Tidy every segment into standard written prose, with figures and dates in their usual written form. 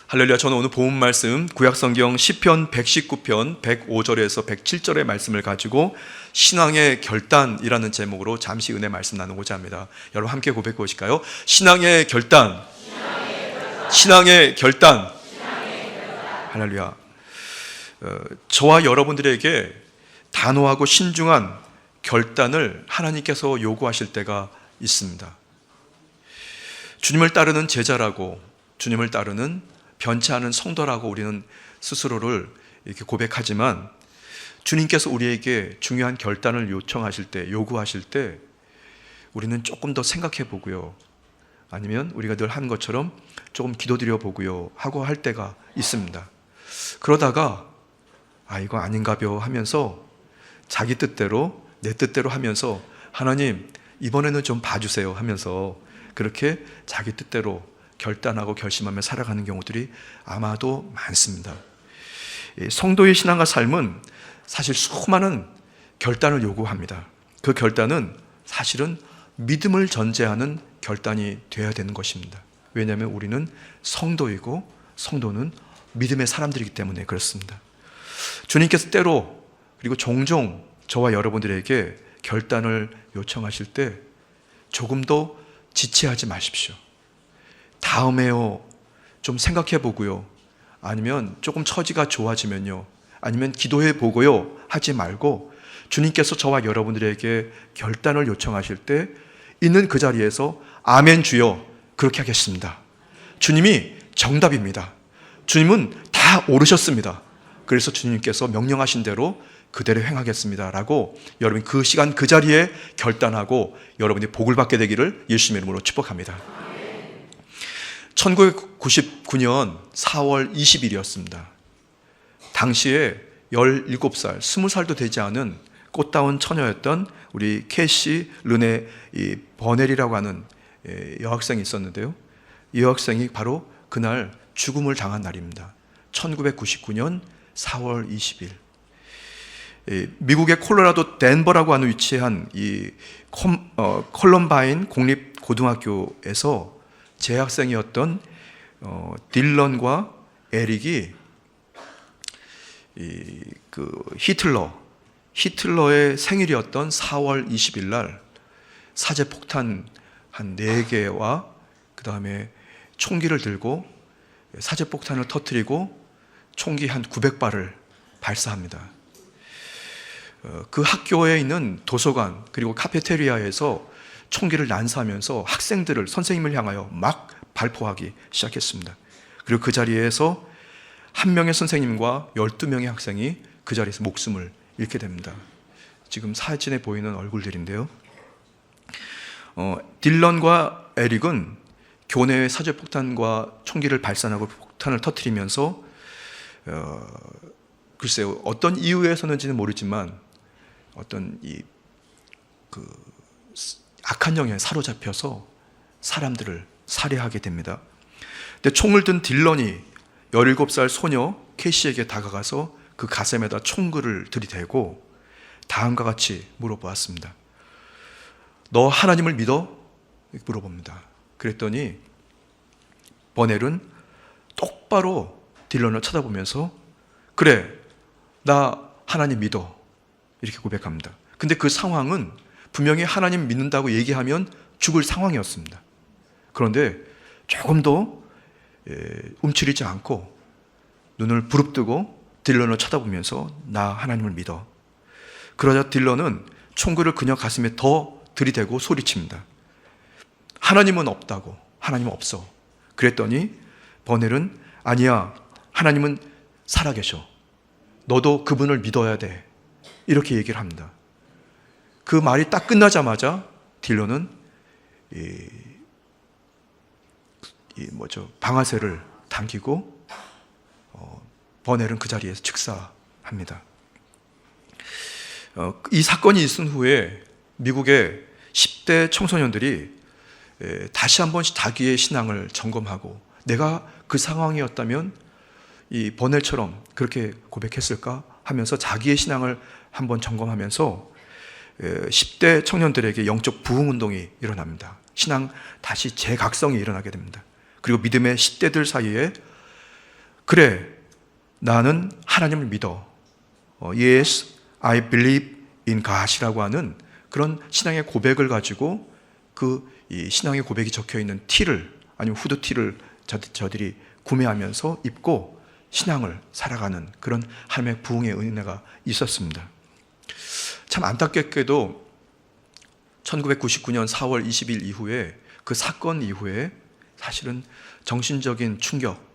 할렐루야. 저는 오늘 본문 말씀 구약성경 시편 119편 105절에서 107절의 말씀을 가지고 신앙의 결단이라는 제목으로 잠시 은혜 말씀 나누고자 합니다. 여러분 함께 고백해 보실까요? 신앙의 결단, 신앙의 결단. 할렐루야. 저와 여러분들에게 단호하고 신중한 결단을 하나님께서 요구하실 때가 있습니다. 주님을 따르는 제자라고, 주님을 따르는 변치 않은 성도라고 우리는 스스로를 이렇게 고백하지만, 주님께서 우리에게 중요한 결단을 요청하실 때, 요구하실 때 우리는 조금 더 생각해 보고요, 아니면 우리가 늘 하는 것처럼 조금 기도드려 보고요 하고 할 때가 있습니다. 그러다가 이거 아닌가벼 하면서 자기 뜻대로, 내 뜻대로 하면서 하나님 이번에는 좀 봐주세요 하면서 그렇게 자기 뜻대로 결단하고 결심하며 살아가는 경우들이 아마도 많습니다. 성도의 신앙과 삶은 사실 수많은 결단을 요구합니다. 그 결단은 사실은 믿음을 전제하는 결단이 되어야 되는 것입니다. 왜냐하면 우리는 성도이고 성도는 믿음의 사람들이기 때문에 그렇습니다. 주님께서 때로, 그리고 종종 저와 여러분들에게 결단을 요청하실 때 조금 더 지체하지 마십시오. 다음에요, 좀 생각해 보고요, 아니면 조금 처지가 좋아지면요, 아니면 기도해 보고요 하지 말고, 주님께서 저와 여러분들에게 결단을 요청하실 때 있는 그 자리에서 아멘 주여 그렇게 하겠습니다, 주님이 정답입니다, 주님은 다 옳으셨습니다, 그래서 주님께서 명령하신 대로 그대로 행하겠습니다 라고 여러분 그 시간 그 자리에 결단하고 여러분이 복을 받게 되기를 예수님의 이름으로 축복합니다. 1999년 4월 20일이었습니다. 당시에 17살, 20살도 되지 않은 꽃다운 처녀였던 우리 캐시 르네 버넬이라고 하는 여학생이 있었는데요, 이 여학생이 바로 그날 죽음을 당한 날입니다. 1999년 4월 20일 미국의 콜로라도 덴버라고 하는 위치한 이 컬럼바인 공립고등학교에서 재학생이었던 딜런과 에릭이 히틀러의 생일이었던 4월 20일 날 사제폭탄 한 4개와 그 다음에 총기를 들고 사제폭탄을 터뜨리고 총기 한 900발을 발사합니다. 그 학교에 있는 도서관 그리고 카페테리아에서 총기를 난사하면서 학생들을, 선생님을 향하여 막 발포하기 시작했습니다. 그리고 그 자리에서 한 명의 선생님과 12명의 학생이 그 자리에서 목숨을 잃게 됩니다. 지금 사진에 보이는 얼굴들인데요, 딜런과 에릭은 교내에 사제폭탄과 총기를 발산하고 폭탄을 터뜨리면서 글쎄요, 어떤 이유에서는지는 모르지만 어떤 악한 영에 사로잡혀서 사람들을 살해하게 됩니다. 근데 총을 든 딜런이 17살 소녀 캐시에게 다가가서 그 가슴에다 총구를 들이대고 다음과 같이 물어보았습니다. 너 하나님을 믿어? 물어봅니다. 그랬더니 버넬은 똑바로 딜런을 쳐다보면서 그래, 나 하나님 믿어 이렇게 고백합니다. 근데 그 상황은 분명히 하나님 믿는다고 얘기하면 죽을 상황이었습니다. 그런데 조금 더 움츠리지 않고 눈을 부릅뜨고 딜런을 쳐다보면서 나 하나님을 믿어. 그러자 딜런은 총구를 그녀 가슴에 더 들이대고 소리칩니다. 하나님은 없다고, 하나님은 없어. 그랬더니 버넬은 아니야, 하나님은 살아계셔, 너도 그분을 믿어야 돼 이렇게 얘기를 합니다. 그 말이 딱 끝나자마자 딜런은 방아쇠를 당기고 버넬은 그 자리에서 즉사합니다. 이 사건이 있은 후에 미국의 10대 청소년들이 다시 한번 자기의 신앙을 점검하고 내가 그 상황이었다면 이 버넬처럼 그렇게 고백했을까 하면서 자기의 신앙을 한번 점검하면서 10대 청년들에게 영적 부흥운동이 일어납니다. 신앙 다시 재각성이 일어나게 됩니다. 그리고 믿음의 10대들 사이에 그래, 나는 하나님을 믿어. Yes, I believe in God이라고 하는 그런 신앙의 고백을 가지고 이 신앙의 고백이 적혀 있는 티를, 아니면 후드티를 저들이 구매하면서 입고 신앙을 살아가는 그런 하나님의 부흥의 은혜가 있었습니다. 참 안타깝게도 1999년 4월 20일 이후에, 그 사건 이후에 사실은 정신적인 충격,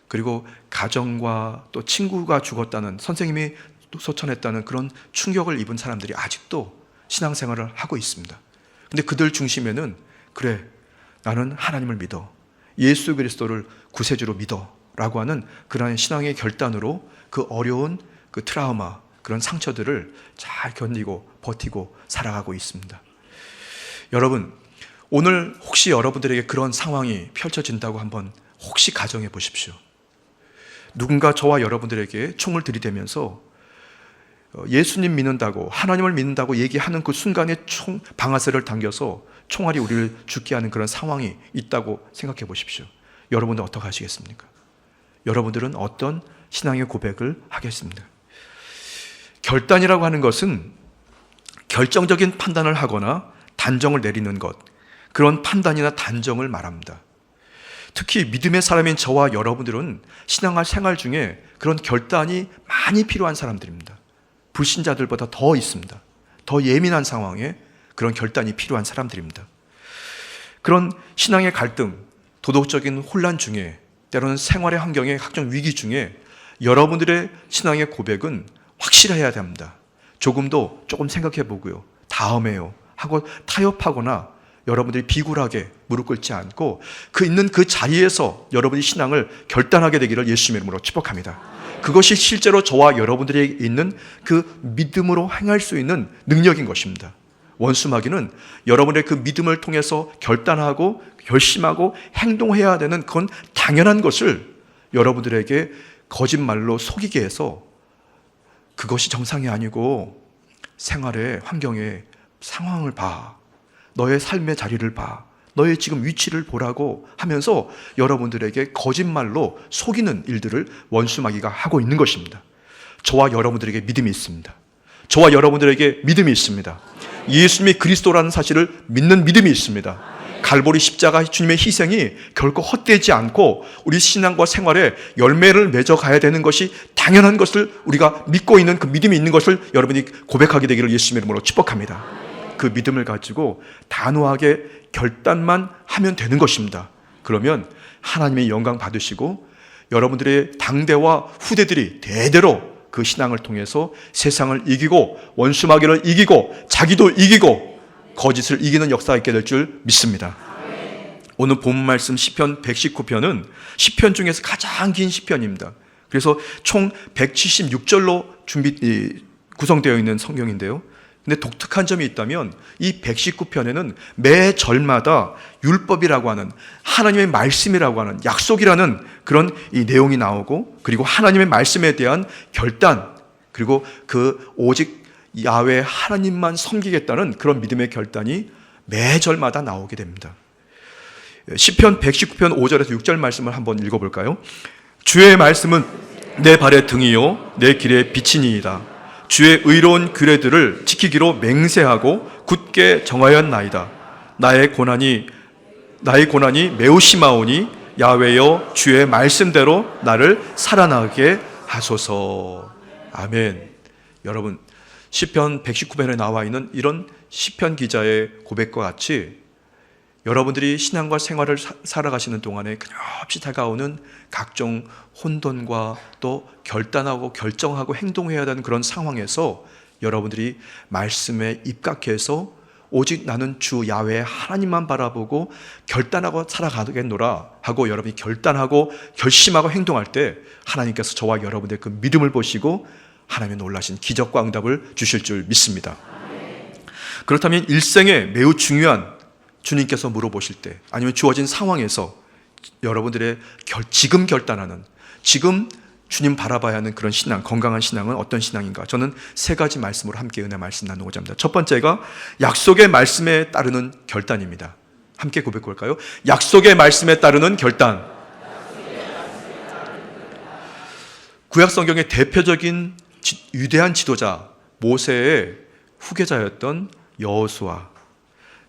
그리고 가정과 또 친구가 죽었다는, 선생님이 소천했다는 그런 충격을 입은 사람들이 아직도 신앙생활을 하고 있습니다. 근데 그들 중심에는, 그래, 나는 하나님을 믿어, 예수 그리스도를 구세주로 믿어 라고 하는 그런 신앙의 결단으로 그 어려운 그 트라우마, 그런 상처들을 잘 견디고 버티고 살아가고 있습니다. 여러분, 오늘 혹시 여러분들에게 그런 상황이 펼쳐진다고 한번 혹시 가정해 보십시오. 누군가 저와 여러분들에게 총을 들이대면서 예수님 믿는다고, 하나님을 믿는다고 얘기하는 그 순간에 방아쇠를 당겨서 총알이 우리를 죽게 하는 그런 상황이 있다고 생각해 보십시오. 여러분들 어떻게 하시겠습니까? 여러분들은 어떤 신앙의 고백을 하겠습니까? 결단이라고 하는 것은 결정적인 판단을 하거나 단정을 내리는 것, 그런 판단이나 단정을 말합니다. 특히 믿음의 사람인 저와 여러분들은 신앙생활 중에 그런 결단이 많이 필요한 사람들입니다. 불신자들보다 더 있습니다. 더 예민한 상황에 그런 결단이 필요한 사람들입니다. 그런 신앙의 갈등, 도덕적인 혼란 중에, 때로는 생활의 환경의 각종 위기 중에 여러분들의 신앙의 고백은 확실해야 됩니다. 조금 생각해 보고요, 다음에요 하고 타협하거나 여러분들이 비굴하게 무릎 꿇지 않고 있는 그 자리에서 여러분이 신앙을 결단하게 되기를 예수님의 이름으로 축복합니다. 그것이 실제로 저와 여러분들에게 있는 그 믿음으로 행할 수 있는 능력인 것입니다. 원수마귀는 여러분의 그 믿음을 통해서 결단하고 결심하고 행동해야 되는, 그건 당연한 것을 여러분들에게 거짓말로 속이게 해서, 그것이 정상이 아니고 생활의 환경의 상황을 봐, 너의 삶의 자리를 봐, 너의 지금 위치를 보라고 하면서 여러분들에게 거짓말로 속이는 일들을 원수마귀가 하고 있는 것입니다. 저와 여러분들에게 믿음이 있습니다. 저와 여러분들에게 믿음이 있습니다. 예수님이 그리스도라는 사실을 믿는 믿음이 있습니다. 갈보리 십자가 주님의 희생이 결코 헛되지 않고 우리 신앙과 생활에 열매를 맺어가야 되는 것이 당연한 것을 우리가 믿고 있는, 그 믿음이 있는 것을 여러분이 고백하게 되기를 예수님의 이름으로 축복합니다. 그 믿음을 가지고 단호하게 결단만 하면 되는 것입니다. 그러면 하나님의 영광 받으시고 여러분들의 당대와 후대들이 대대로 그 신앙을 통해서 세상을 이기고 원수마귀를 이기고 자기도 이기고 거짓을 이기는 역사가 있게 될 줄 믿습니다. 오늘 본 말씀 시편 119편은 시편 중에서 가장 긴 시편입니다. 그래서 총 176절로 구성되어 있는 성경인데요. 근데 독특한 점이 있다면 이 119편에는 매 절마다 율법이라고 하는, 하나님의 말씀이라고 하는, 약속이라는 그런 이 내용이 나오고, 그리고 하나님의 말씀에 대한 결단, 그리고 그 오직 야훼 하나님만 섬기겠다는 그런 믿음의 결단이 매 절마다 나오게 됩니다. 시편 119편 5절에서 6절 말씀을 한번 읽어볼까요? 주의 말씀은 내 발의 등이요 내 길의 빛이니이다. 주의 의로운 규례들을 지키기로 맹세하고 굳게 정하였나이다. 나의 고난이 매우 심하오니 야훼여 주의 말씀대로 나를 살아나게 하소서. 아멘. 여러분, 시편 119편에 나와 있는 이런 시편 기자의 고백과 같이 여러분들이 신앙과 생활을 살아가시는 동안에 끊임없이 다가오는 각종 혼돈과 또 결단하고 결정하고 행동해야 되는 그런 상황에서 여러분들이 말씀에 입각해서 오직 나는 주 야훼 하나님만 바라보고 결단하고 살아가겠노라 하고 여러분이 결단하고 결심하고 행동할 때 하나님께서 저와 여러분의 그 믿음을 보시고 하나님의 놀라신 기적과 응답을 주실 줄 믿습니다. 그렇다면 일생에 매우 중요한, 주님께서 물어보실 때 아니면 주어진 상황에서 여러분들의 지금 결단하는, 지금 주님 바라봐야 하는 그런 신앙, 건강한 신앙은 어떤 신앙인가? 저는 세 가지 말씀으로 함께 은혜 말씀 나누고자 합니다. 첫 번째가 약속의 말씀에 따르는 결단입니다. 함께 고백해 볼까요? 약속의 말씀에 따르는 결단. 구약 성경의 대표적인 위대한 지도자 모세의 후계자였던 여호수아.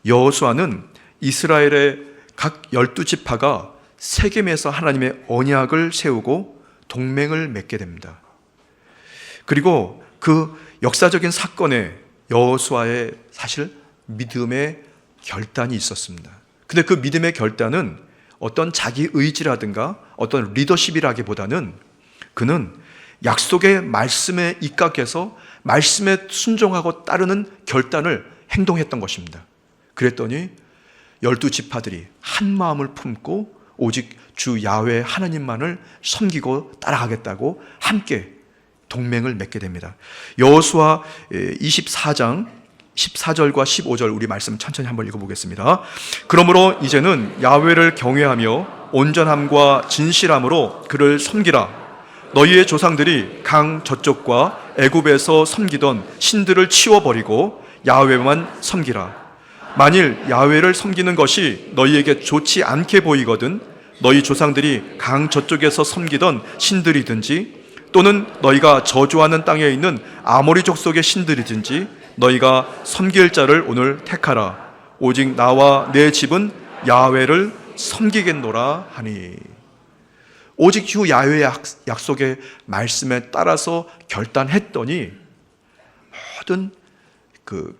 여호수아는 이스라엘의 각 12지파가 세겜에서 하나님의 언약을 세우고 동맹을 맺게 됩니다. 그리고 그 역사적인 사건에 여호수아의 사실 믿음의 결단이 있었습니다. 근데 그 믿음의 결단은 어떤 자기 의지라든가 어떤 리더십이라기보다는 그는 약속의 말씀에 입각해서 말씀에 순종하고 따르는 결단을 행동했던 것입니다. 그랬더니 12지파들이 한 마음을 품고 오직 주 야훼 하나님만을 섬기고 따라가겠다고 함께 동맹을 맺게 됩니다. 여호수아 24장 14절과 15절 우리 말씀 천천히 한번 읽어보겠습니다. 그러므로 이제는 야훼를 경외하며 온전함과 진실함으로 그를 섬기라. 너희의 조상들이 강 저쪽과 애굽에서 섬기던 신들을 치워버리고 야훼만 섬기라. 만일 야훼를 섬기는 것이 너희에게 좋지 않게 보이거든 너희 조상들이 강 저쪽에서 섬기던 신들이든지 또는 너희가 저주하는 땅에 있는 아모리 족속의 신들이든지 너희가 섬길 자를 오늘 택하라. 오직 나와 내 집은 야훼를 섬기겠노라 하니. 오직 주 야훼의 약속의 말씀에 따라서 결단했더니 모든 그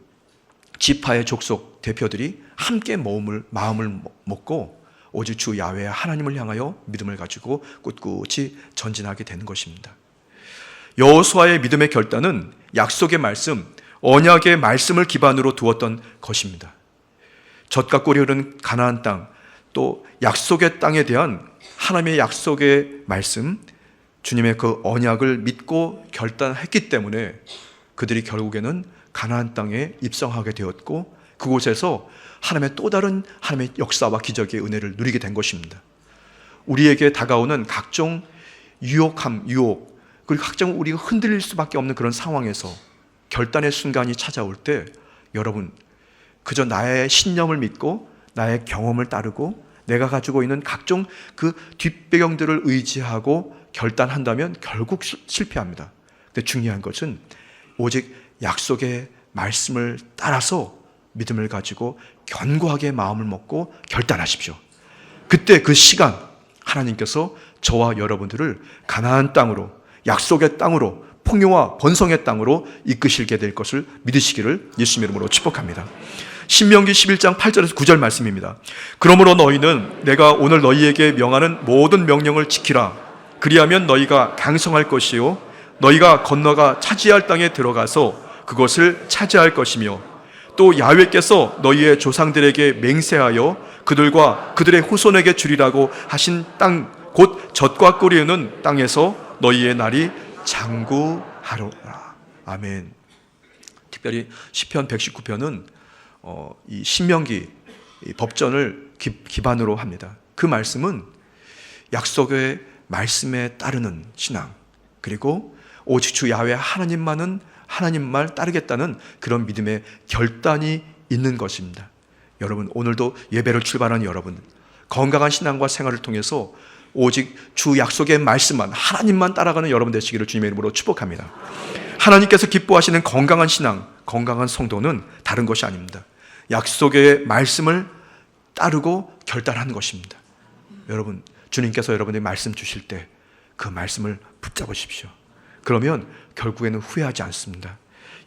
지파의 족속 대표들이 함께 마음을 먹고 오직 주 야훼 하나님을 향하여 믿음을 가지고 꿋꿋이 전진하게 되는 것입니다. 여호수아의 믿음의 결단은 약속의 말씀, 언약의 말씀을 기반으로 두었던 것입니다. 젖과 꿀이 흐르는 가나안 땅, 또 약속의 땅에 대한 하나님의 약속의 말씀, 주님의 그 언약을 믿고 결단했기 때문에 그들이 결국에는 가나안 땅에 입성하게 되었고 그곳에서 하나님의 또 다른 하나님의 역사와 기적의 은혜를 누리게 된 것입니다. 우리에게 다가오는 각종 유혹, 그리고 각종 우리가 흔들릴 수밖에 없는 그런 상황에서 결단의 순간이 찾아올 때 여러분 그저 나의 신념을 믿고 나의 경험을 따르고 내가 가지고 있는 각종 그 뒷배경들을 의지하고 결단한다면 결국 실패합니다. 근데 중요한 것은 오직 약속의 말씀을 따라서 믿음을 가지고 견고하게 마음을 먹고 결단하십시오. 그때 그 시간 하나님께서 저와 여러분들을 가나안 땅으로, 약속의 땅으로, 풍요와 번성의 땅으로 이끄시게 될 것을 믿으시기를 예수님의 이름으로 축복합니다. 신명기 11장 8절에서 9절 말씀입니다. 그러므로 너희는 내가 오늘 너희에게 명하는 모든 명령을 지키라. 그리하면 너희가 강성할 것이요 너희가 건너가 차지할 땅에 들어가서 그것을 차지할 것이며 또 야훼께서 너희의 조상들에게 맹세하여 그들과 그들의 후손에게 주리라고 하신 땅 곧 젖과 꿀이 흐르는 땅에서 너희의 날이 장구하리라. 아멘. 특별히 시편 119편은 이 신명기 법전을 기반으로 합니다. 그 말씀은 약속의 말씀에 따르는 신앙, 그리고 오직 주 야훼 하나님만 따르겠다는 그런 믿음의 결단이 있는 것입니다. 여러분 오늘도 예배를 출발하는 여러분, 건강한 신앙과 생활을 통해서 오직 주 약속의 말씀만 하나님만 따라가는 여러분 되시기를 주님의 이름으로 축복합니다. 하나님께서 기뻐하시는 건강한 신앙, 건강한 성도는 다른 것이 아닙니다. 약속의 말씀을 따르고 결단하는 것입니다. 여러분 주님께서 여러분에게 말씀 주실 때 그 말씀을 붙잡으십시오. 그러면 결국에는 후회하지 않습니다.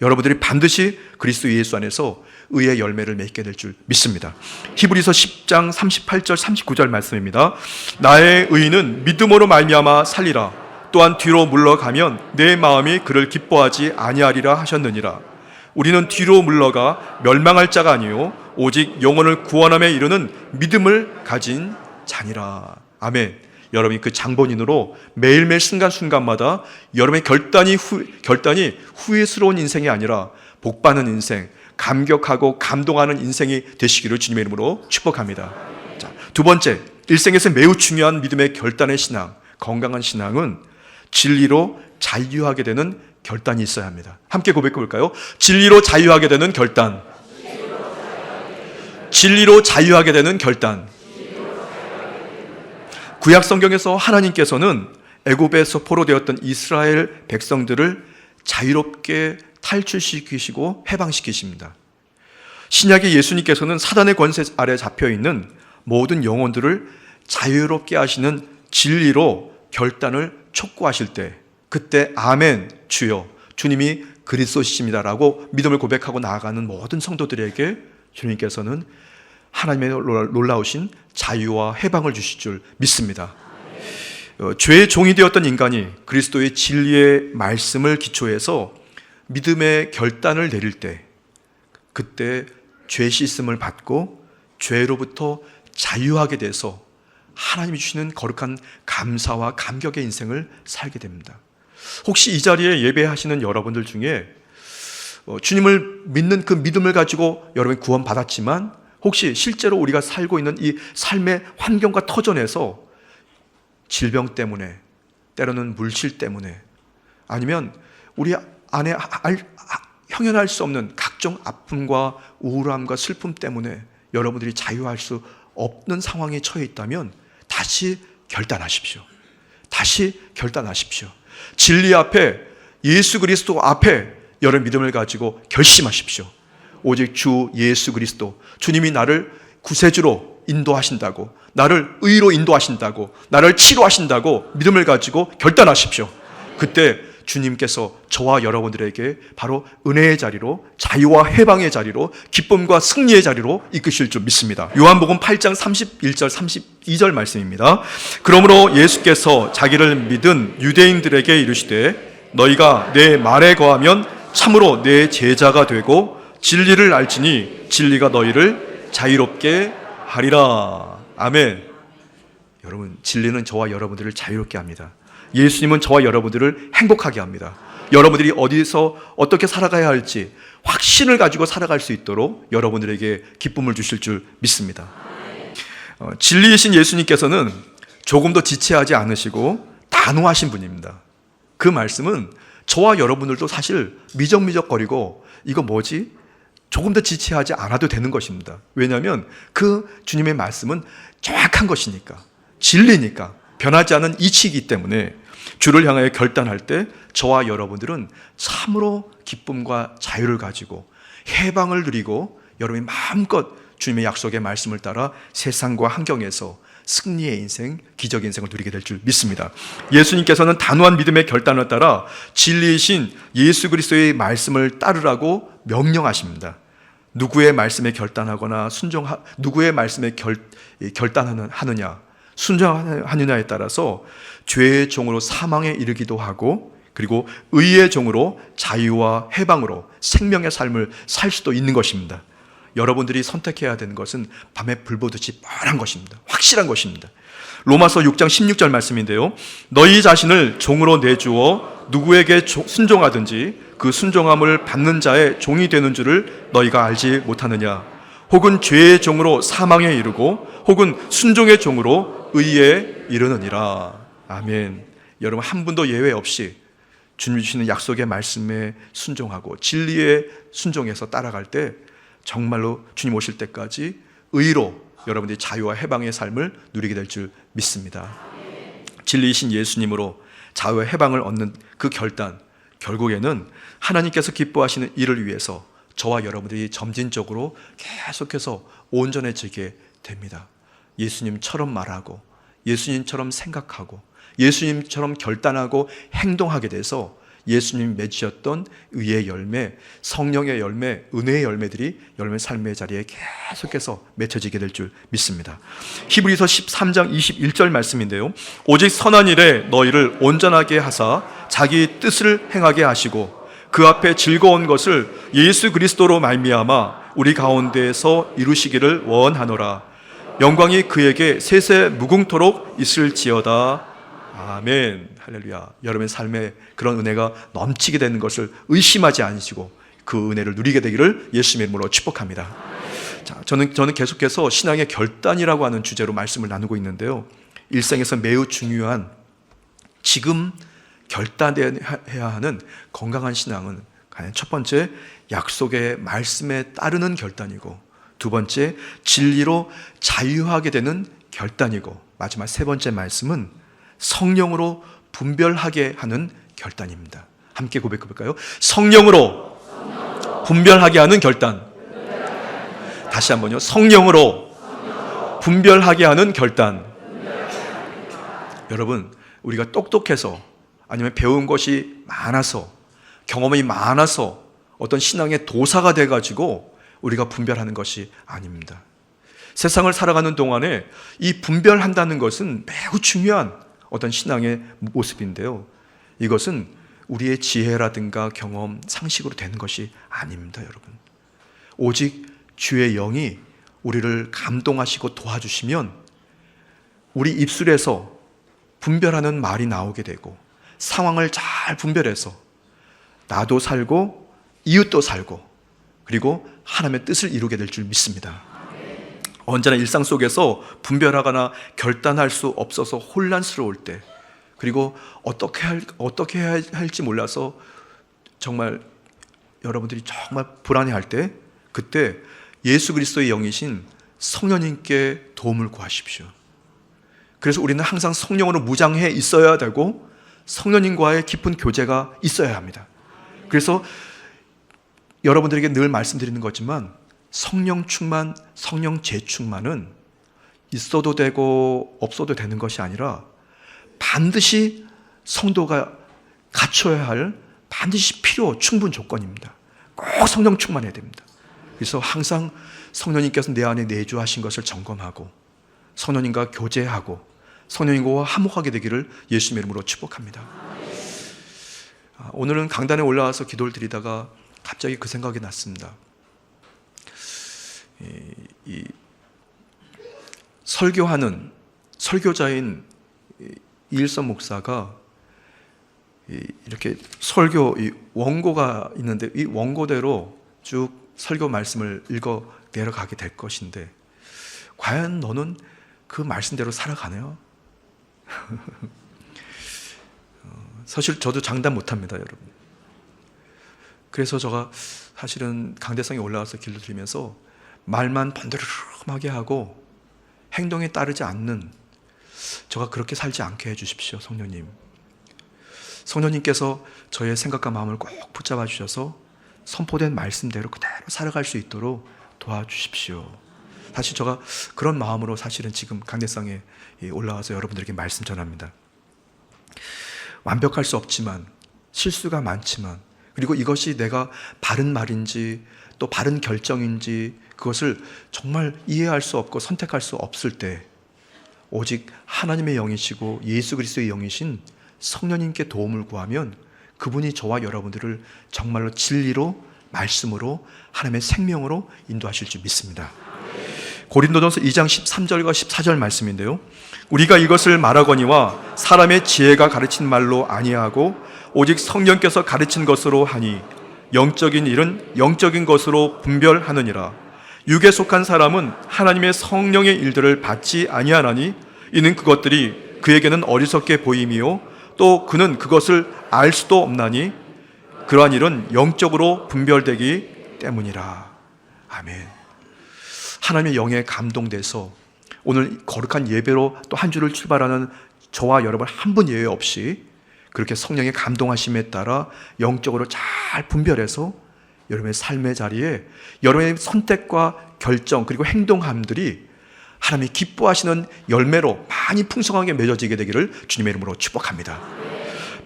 여러분들이 반드시 그리스도 예수 안에서 의의 열매를 맺게 될 줄 믿습니다. 히브리서 10장 38절 39절 말씀입니다. 나의 의인은 믿음으로 말미암아 살리라. 또한 뒤로 물러가면 내 마음이 그를 기뻐하지 아니하리라 하셨느니라. 우리는 뒤로 물러가 멸망할 자가 아니요 오직 영혼을 구원함에 이르는 믿음을 가진 자니라. 아멘. 여러분이 그 장본인으로 매일매일 순간순간마다 여러분의 결단이 후회스러운 인생이 아니라 복받는 인생, 감격하고 감동하는 인생이 되시기를 주님의 이름으로 축복합니다. 자, 두 번째, 일생에서 매우 중요한 믿음의 결단의 신앙, 건강한 신앙은 진리로 자유하게 되는 결단이 있어야 합니다. 함께 고백해 볼까요? 진리로 자유하게 되는 결단. 진리로 자유하게 되는 결단. 구약 성경에서 하나님께서는 애굽에서 포로되었던 이스라엘 백성들을 자유롭게 탈출시키시고 해방시키십니다. 신약의 예수님께서는 사단의 권세 아래 잡혀있는 모든 영혼들을 자유롭게 하시는 진리로 결단을 촉구하실 때, 그때 아멘 주여 주님이 그리스도시십니다라고 믿음을 고백하고 나아가는 모든 성도들에게 주님께서는 하나님의 놀라우신 자유와 해방을 주실 줄 믿습니다. 죄의 종이 되었던 인간이 그리스도의 진리의 말씀을 기초해서 믿음의 결단을 내릴 때, 그때 죄 씻음을 받고 죄로부터 자유하게 돼서 하나님이 주시는 거룩한 감사와 감격의 인생을 살게 됩니다. 혹시 이 자리에 예배하시는 여러분들 중에 주님을 믿는 그 믿음을 가지고 여러분이 구원 받았지만, 혹시 실제로 우리가 살고 있는 이 삶의 환경과 터전에서 질병 때문에, 때로는 물질 때문에, 아니면 우리 안에 형연할 수 없는 각종 아픔과 우울함과 슬픔 때문에 여러분들이 자유할 수 없는 상황에 처해 있다면 다시 결단하십시오. 다시 결단하십시오. 진리 앞에, 예수 그리스도 앞에 여러분 믿음을 가지고 결심하십시오. 오직 주 예수 그리스도, 주님이 나를 구세주로 인도하신다고, 나를 의로 인도하신다고, 나를 치료하신다고 믿음을 가지고 결단하십시오. 그때 주님께서 저와 여러분들에게 바로 은혜의 자리로, 자유와 해방의 자리로, 기쁨과 승리의 자리로 이끄실 줄 믿습니다. 요한복음 8장 31절 32절 말씀입니다. 그러므로 예수께서 자기를 믿은 유대인들에게 이르시되 너희가 내 말에 거하면 참으로 내 제자가 되고 진리를 알지니 진리가 너희를 자유롭게 하리라. 아멘. 여러분, 진리는 저와 여러분들을 자유롭게 합니다. 예수님은 저와 여러분들을 행복하게 합니다. 여러분들이 어디서 어떻게 살아가야 할지 확신을 가지고 살아갈 수 있도록 여러분들에게 기쁨을 주실 줄 믿습니다. 진리이신 예수님께서는 조금도 지체하지 않으시고 단호하신 분입니다. 그 말씀은 저와 여러분들도 사실 미적미적거리고 이거 뭐지? 조금 더 지체하지 않아도 되는 것입니다. 왜냐하면 그 주님의 말씀은 정확한 것이니까, 진리니까, 변하지 않은 이치이기 때문에 주를 향하여 결단할 때 저와 여러분들은 참으로 기쁨과 자유를 가지고 해방을 누리고 여러분이 마음껏 주님의 약속의 말씀을 따라 세상과 환경에서 승리의 인생, 기적의 인생을 누리게 될 줄 믿습니다. 예수님께서는 단호한 믿음의 결단을 따라 진리이신 예수 그리스도의 말씀을 따르라고 명령하십니다. 누구의 말씀에 결단하거나 누구의 말씀에 결단하느냐, 순종하느냐에 따라서 죄의 종으로 사망에 이르기도 하고, 그리고 의의 종으로 자유와 해방으로 생명의 삶을 살 수도 있는 것입니다. 여러분들이 선택해야 되는 것은 밤에 불 보듯이 뻔한 것입니다. 확실한 것입니다. 로마서 6장 16절 말씀인데요, 너희 자신을 종으로 내주어 누구에게 순종하든지 그 순종함을 받는 자의 종이 되는 줄을 너희가 알지 못하느냐. 혹은 죄의 종으로 사망에 이르고 혹은 순종의 종으로 의에 이르느니라. 아멘. 여러분, 한 분도 예외 없이 주님 주시는 약속의 말씀에 순종하고 진리에 순종해서 따라갈 때 정말로 주님 오실 때까지 의로 여러분들이 자유와 해방의 삶을 누리게 될 줄 믿습니다. 진리이신 예수님으로 자유와 해방을 얻는 그 결단, 결국에는 하나님께서 기뻐하시는 일을 위해서 저와 여러분들이 점진적으로 계속해서 온전해지게 됩니다. 예수님처럼 말하고, 예수님처럼 생각하고, 예수님처럼 결단하고 행동하게 돼서 예수님이 맺으셨던 의의 열매, 성령의 열매, 은혜의 열매들이 여러분의 삶의 자리에 계속해서 맺혀지게 될 줄 믿습니다. 히브리서 13장 21절 말씀인데요, 오직 선한 일에 너희를 온전하게 하사 자기 뜻을 행하게 하시고 그 앞에 즐거운 것을 예수 그리스도로 말미암아 우리 가운데에서 이루시기를 원하노라. 영광이 그에게 세세 무궁토록 있을지어다. 아멘. 할렐루야. 여러분의 삶에 그런 은혜가 넘치게 되는 것을 의심하지 않으시고 그 은혜를 누리게 되기를 예수님의 이름으로 축복합니다. 자, 저는 계속해서 신앙의 결단이라고 하는 주제로 말씀을 나누고 있는데요, 일생에서 매우 중요한, 지금 결단해야 하는 건강한 신앙은 첫 번째, 약속의 말씀에 따르는 결단이고, 두 번째, 진리로 자유하게 되는 결단이고, 마지막 세 번째 말씀은 성령으로 분별하게 하는 결단입니다. 함께 고백해 볼까요? 성령으로 분별하게 하는 결단. 다시 한번요. 성령으로 분별하게 하는 결단. 여러분, 우리가 똑똑해서 아니면 배운 것이 많아서 경험이 많아서 어떤 신앙의 도사가 돼가지고 우리가 분별하는 것이 아닙니다. 세상을 살아가는 동안에 이 분별한다는 것은 매우 중요한 어떤 신앙의 모습인데요. 이것은 우리의 지혜라든가 경험, 상식으로 되는 것이 아닙니다, 여러분. 오직 주의 영이 우리를 감동하시고 도와주시면 우리 입술에서 분별하는 말이 나오게 되고 상황을 잘 분별해서 나도 살고 이웃도 살고 그리고 하나님의 뜻을 이루게 될 줄 믿습니다. 언제나 일상 속에서 분별하거나 결단할 수 없어서 혼란스러울 때, 그리고 어떻게 해야 할지 몰라서 정말 여러분들이 정말 불안해할 때, 그때 예수 그리스도의 영이신 성령님께 도움을 구하십시오. 그래서 우리는 항상 성령으로 무장해 있어야 되고 성령님과의 깊은 교제가 있어야 합니다. 그래서 여러분들에게 늘 말씀드리는 거지만 성령 충만, 성령 재충만은 있어도 되고 없어도 되는 것이 아니라 반드시 성도가 갖춰야 할 반드시 충분 조건입니다. 꼭 성령 충만해야 됩니다. 그래서 항상 성령님께서 내 안에 내주하신 것을 점검하고 성령님과 교제하고 성령님과 화목하게 되기를 예수님의 이름으로 축복합니다. 오늘은 강단에 올라와서 기도를 드리다가 갑자기 그 생각이 났습니다. 이 설교하는 설교자인 이일선 목사가 이렇게 설교 원고가 있는데 이 원고대로 쭉 설교 말씀을 읽어 내려가게 될 것인데 과연 너는 그 말씀대로 살아가네요? 사실 저도 장담 못합니다, 여러분. 그래서 제가 사실은 강대상에 올라와서 기도 드리면서 말만 번드르르하게 하고 행동에 따르지 않는 제가 그렇게 살지 않게 해주십시오, 성령님. 성령님께서 저의 생각과 마음을 꼭 붙잡아 주셔서 선포된 말씀대로 그대로 살아갈 수 있도록 도와주십시오. 사실 제가 그런 마음으로 사실은 지금 강대상에 올라와서 여러분들에게 말씀 전합니다. 완벽할 수 없지만 실수가 많지만 그리고 이것이 내가 바른 말인지 또 바른 결정인지 그것을 정말 이해할 수 없고 선택할 수 없을 때 오직 하나님의 영이시고 예수 그리스도의 영이신 성령님께 도움을 구하면 그분이 저와 여러분들을 정말로 진리로 말씀으로 하나님의 생명으로 인도하실 줄 믿습니다. 고린도전서 2장 13절과 14절 말씀인데요. 우리가 이것을 말하거니와 사람의 지혜가 가르친 말로 아니하고 오직 성령께서 가르친 것으로 하니 영적인 일은 영적인 것으로 분별하느니라. 육에 속한 사람은 하나님의 성령의 일들을 받지 아니하나니 이는 그것들이 그에게는 어리석게 보임이요 또 그는 그것을 알 수도 없나니 그러한 일은 영적으로 분별되기 때문이라. 아멘. 하나님의 영에 감동돼서 오늘 거룩한 예배로 또 한 주를 출발하는 저와 여러분 한 분 예외 없이 그렇게 성령의 감동하심에 따라 영적으로 잘 분별해서 여러분의 삶의 자리에 여러분의 선택과 결정 그리고 행동함들이 하나님이 기뻐하시는 열매로 많이 풍성하게 맺어지게 되기를 주님의 이름으로 축복합니다.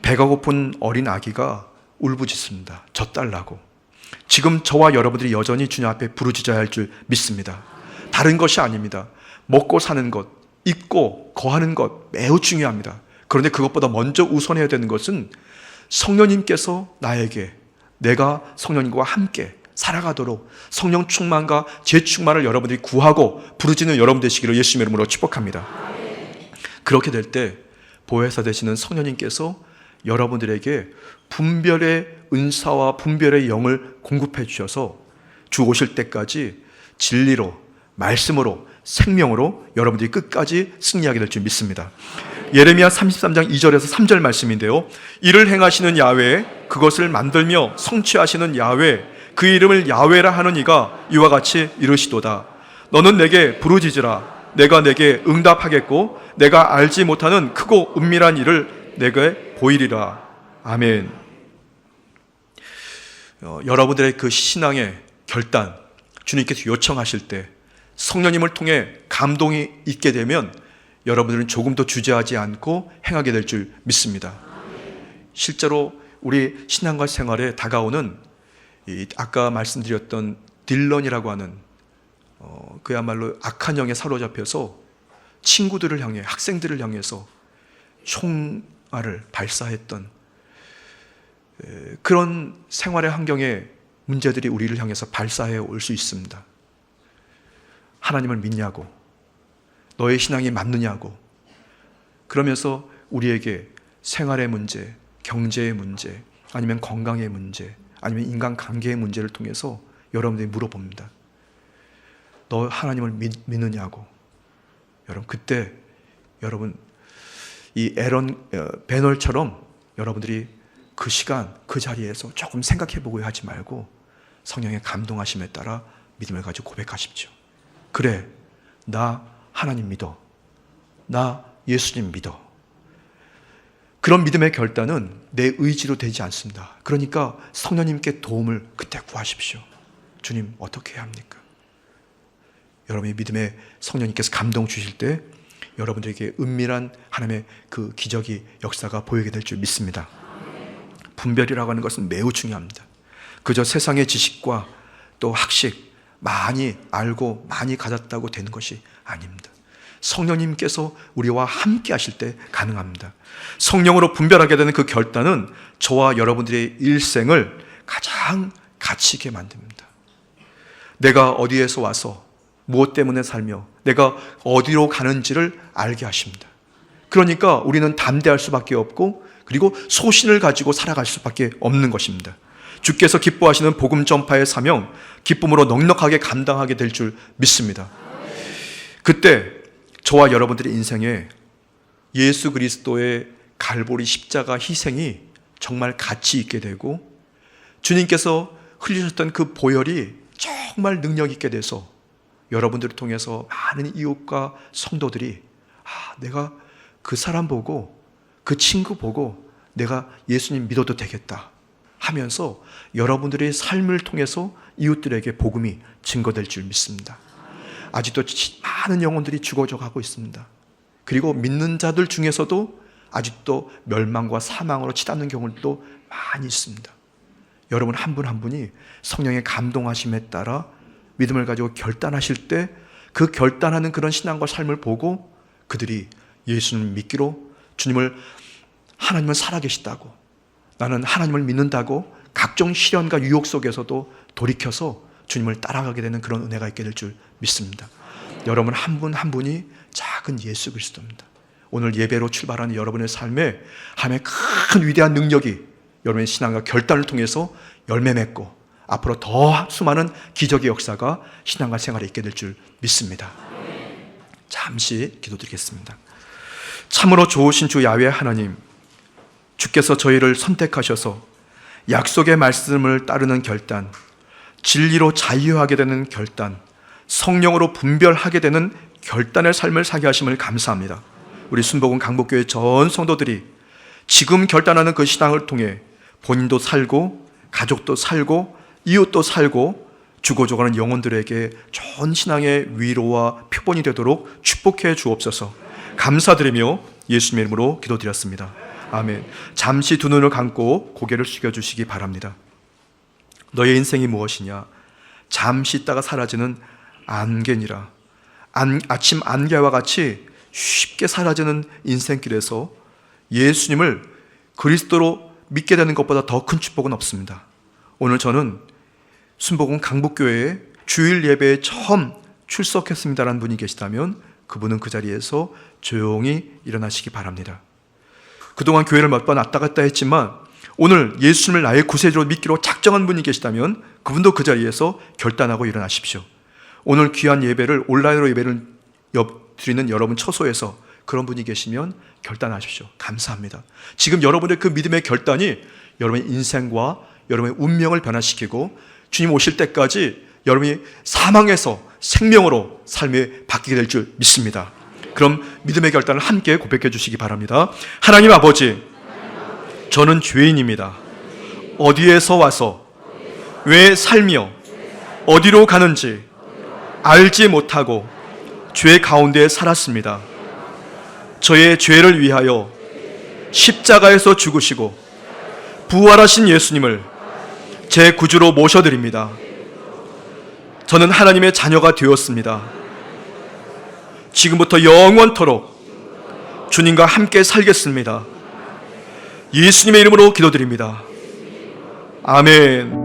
배가 고픈 어린 아기가 울부짖습니다. 젖달라고. 지금 저와 여러분들이 여전히 주님 앞에 부르짖어야 할 줄 믿습니다. 다른 것이 아닙니다. 먹고 사는 것, 입고 거하는 것 매우 중요합니다. 그런데 그것보다 먼저 우선해야 되는 것은 성령님께서 나에게 내가 성령님과 함께 살아가도록 성령 충만과 재충만을 여러분들이 구하고 부르짖는 여러분 되시기를 예수님의 이름으로 축복합니다. 그렇게 될 때 보혜사 되시는 성령님께서 여러분들에게 분별의 은사와 분별의 영을 공급해 주셔서 주 오실 때까지 진리로 말씀으로 생명으로 여러분들이 끝까지 승리하게 될 줄 믿습니다. 예레미야 33장 2절에서 3절 말씀인데요. 이를 행하시는 야훼 그것을 만들며 성취하시는 야훼 그 이름을 야훼라 하는 이가 이와 같이 이르시도다. 너는 내게 부르짖으라. 내가 내게 응답하겠고 내가 알지 못하는 크고 은밀한 일을 내게 보이리라. 아멘. 여러분들의 그 신앙의 결단, 주님께서 요청하실 때 성령님을 통해 감동이 있게 되면 여러분들은 조금 더 주저하지 않고 행하게 될 줄 믿습니다. 실제로 우리 신앙과 생활에 다가오는 아까 말씀드렸던 딜런이라고 하는 그야말로 악한 영에 사로잡혀서 친구들을 향해, 학생들을 향해서 총알을 발사했던 그런 생활의 환경에 문제들이 우리를 향해서 발사해 올 수 있습니다. 하나님을 믿냐고, 너의 신앙이 맞느냐고, 그러면서 우리에게 생활의 문제, 경제의 문제, 아니면 건강의 문제, 아니면 인간관계의 문제를 통해서 여러분들이 물어봅니다. 너 하나님을 믿느냐고. 여러분, 그때 여러분 이 베널처럼 여러분들이 그 시간 그 자리에서 조금 생각해보고 하지 말고 성령의 감동하심에 따라 믿음을 가지고 고백하십시오. 그래, 나 하나님 믿어. 나 예수님 믿어. 그런 믿음의 결단은 내 의지로 되지 않습니다. 그러니까 성령님께 도움을 그때 구하십시오. 주님, 어떻게 해야 합니까? 여러분의 믿음에 성령님께서 감동 주실 때 여러분들에게 은밀한 하나님의 그 기적이 역사가 보이게 될 줄 믿습니다. 분별이라고 하는 것은 매우 중요합니다. 그저 세상의 지식과 또 학식 많이 알고 많이 가졌다고 되는 것이 아닙니다. 성령님께서 우리와 함께 하실 때 가능합니다. 성령으로 분별하게 되는 그 결단은 저와 여러분들의 일생을 가장 가치 있게 만듭니다. 내가 어디에서 와서 무엇 때문에 살며 내가 어디로 가는지를 알게 하십니다. 그러니까 우리는 담대할 수밖에 없고 그리고 소신을 가지고 살아갈 수밖에 없는 것입니다. 주께서 기뻐하시는 복음 전파의 사명, 기쁨으로 넉넉하게 감당하게 될 줄 믿습니다. 그때 저와 여러분들의 인생에 예수 그리스도의 갈보리 십자가 희생이 정말 가치 있게 되고 주님께서 흘리셨던 그 보혈이 정말 능력 있게 돼서 여러분들을 통해서 많은 이웃과 성도들이 내가 그 사람 보고 그 친구 보고 내가 예수님 믿어도 되겠다 하면서 여러분들의 삶을 통해서 이웃들에게 복음이 증거될 줄 믿습니다. 아직도 많은 영혼들이 죽어져 가고 있습니다. 그리고 믿는 자들 중에서도 아직도 멸망과 사망으로 치닫는 경우도 많이 있습니다. 여러분 한 분 한 분이 성령의 감동하심에 따라 믿음을 가지고 결단하실 때 그 결단하는 그런 신앙과 삶을 보고 그들이 예수님을 믿기로 주님을 하나님은 살아계시다고 나는 하나님을 믿는다고 각종 시련과 유혹 속에서도 돌이켜서 주님을 따라가게 되는 그런 은혜가 있게 될 줄 믿습니다. 여러분 한 분 한 분이 작은 예수 그리스도입니다. 오늘 예배로 출발하는 여러분의 삶에 하나님의 큰 위대한 능력이 여러분의 신앙과 결단을 통해서 열매 맺고 앞으로 더 수많은 기적의 역사가 신앙과 생활에 있게 될 줄 믿습니다. 잠시 기도드리겠습니다. 참으로 좋으신 주 야훼 하나님, 주께서 저희를 선택하셔서 약속의 말씀을 따르는 결단, 진리로 자유하게 되는 결단, 성령으로 분별하게 되는 결단의 삶을 사게 하심을 감사합니다. 우리 순복음 강복교회 전 성도들이 지금 결단하는 그 신앙을 통해 본인도 살고 가족도 살고 이웃도 살고 죽어져가는 영혼들에게 좋은 신앙의 위로와 표본이 되도록 축복해 주옵소서. 감사드리며 예수님의 이름으로 기도드렸습니다. 아멘. 잠시 두 눈을 감고 고개를 숙여주시기 바랍니다. 너의 인생이 무엇이냐? 잠시 있다가 사라지는 안개니라. 아침 안개와 같이 쉽게 사라지는 인생길에서 예수님을 그리스도로 믿게 되는 것보다 더 큰 축복은 없습니다. 오늘 저는 순복음 강북교회에 주일 예배에 처음 출석했습니다라는 분이 계시다면 그분은 그 자리에서 조용히 일어나시기 바랍니다. 그동안 교회를 몇 번 왔다 갔다 했지만 오늘 예수님을 나의 구세주로 믿기로 작정한 분이 계시다면 그분도 그 자리에서 결단하고 일어나십시오. 오늘 귀한 예배를 온라인으로 예배를 드리는 여러분 처소에서 그런 분이 계시면 결단하십시오. 감사합니다. 지금 여러분의 그 믿음의 결단이 여러분의 인생과 여러분의 운명을 변화시키고 주님 오실 때까지 여러분이 사망에서 생명으로 삶이 바뀌게 될 줄 믿습니다. 그럼 믿음의 결단을 함께 고백해 주시기 바랍니다. 하나님 아버지, 저는 죄인입니다. 어디에서 와서 왜 살며 어디로 가는지 알지 못하고 죄 가운데 살았습니다. 저의 죄를 위하여 십자가에서 죽으시고 부활하신 예수님을 제 구주로 모셔드립니다. 저는 하나님의 자녀가 되었습니다. 지금부터 영원토록 주님과 함께 살겠습니다. 예수님의 이름으로 기도드립니다. 아멘.